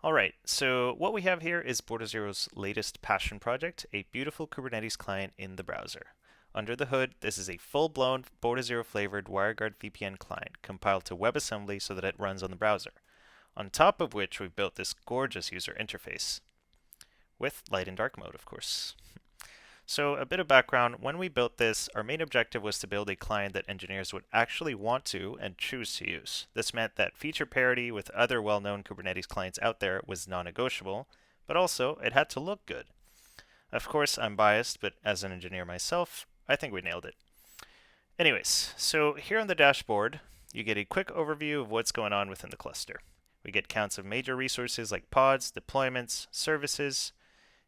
Alright, so what we have here is Border0's latest passion project, a beautiful Kubernetes client in the browser. Under the hood, this is a full-blown Border0 flavored WireGuard VPN client compiled to WebAssembly so that it runs on the browser. On top of which, we've built this gorgeous user interface with light and dark mode, of course. So a bit of background, when we built this, our main objective was to build a client that engineers would actually want to and choose to use. This meant that feature parity with other well-known Kubernetes clients out there was non-negotiable, but also it had to look good. Of course, I'm biased, but as an engineer myself, I think we nailed it. Anyways, so here on the dashboard, you get a quick overview of what's going on within the cluster. We get counts of major resources like pods, deployments, services.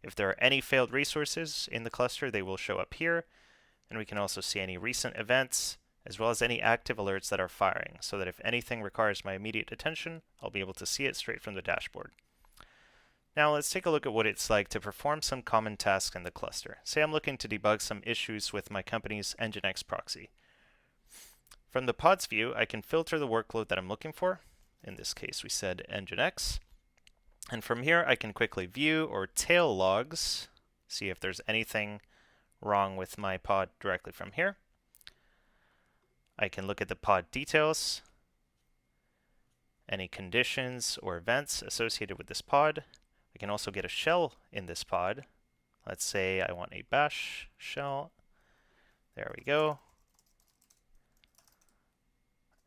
If there are any failed resources in the cluster, they will show up here. And we can also see any recent events, as well as any active alerts that are firing, so that if anything requires my immediate attention, I'll be able to see it straight from the dashboard. Now let's take a look at what it's like to perform some common tasks in the cluster. Say I'm looking to debug some issues with my company's Nginx proxy. From the pods view, I can filter the workload that I'm looking for. In this case, we said Nginx. And from here, I can quickly view or tail logs, see if there's anything wrong with my pod directly from here. I can look at the pod details, any conditions or events associated with this pod. I can also get a shell in this pod. Let's say I want a bash shell. There we go.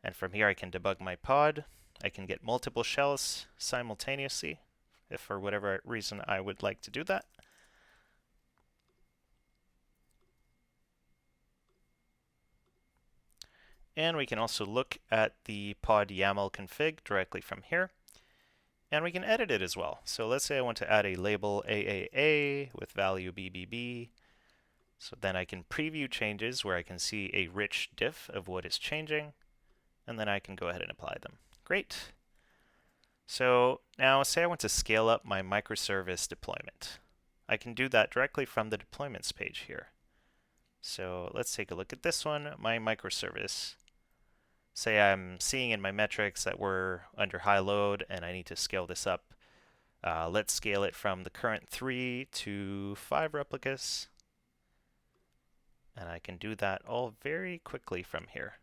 And from here, I can debug my pod. I can get multiple shells simultaneously, if for whatever reason I would like to do that. And we can also look at the pod YAML config directly from here. And we can edit it as well. So let's say I want to add a label AAA with value BBB. So then I can preview changes where I can see a rich diff of what is changing. And then I can go ahead and apply them. Great. So now say I want to scale up my microservice deployment. I can do that directly from the deployments page here. So let's take a look at this one, my microservice. Say I'm seeing in my metrics that we're under high load and I need to scale this up. Let's scale it from the current 3 to 5 replicas. And I can do that all very quickly from here.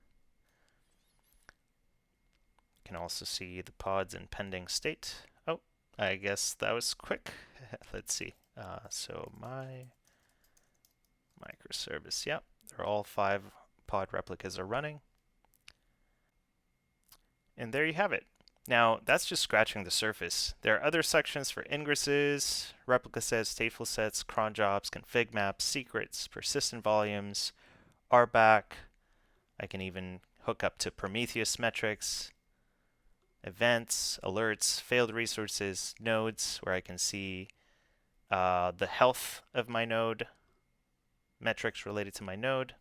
You can also see the pods in pending state. Oh, I guess that was quick. Let's see. So my microservice, yep, they're all 5 pod replicas are running. And there you have it. Now, that's just scratching the surface. There are other sections for ingresses, replica sets, stateful sets, cron jobs, config maps, secrets, persistent volumes, RBAC. I can even hook up to Prometheus metrics, events, alerts, failed resources, nodes, where I can see the health of my node, metrics related to my node.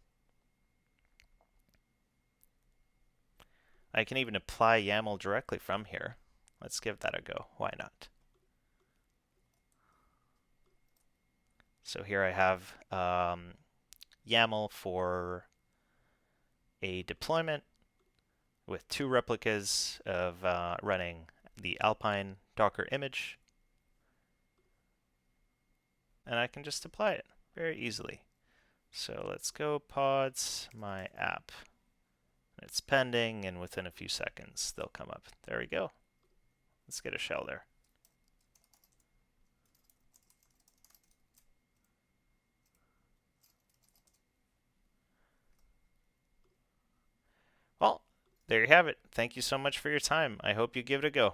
I can even apply YAML directly from here. Let's give that a go. Why not? So here I have YAML for a deployment with 2 replicas of running the Alpine Docker image. And I can just apply it very easily. So let's go pods, my app. It's pending, and within a few seconds, they'll come up. There we go. Let's get a shell there. Well, there you have it. Thank you so much for your time. I hope you give it a go.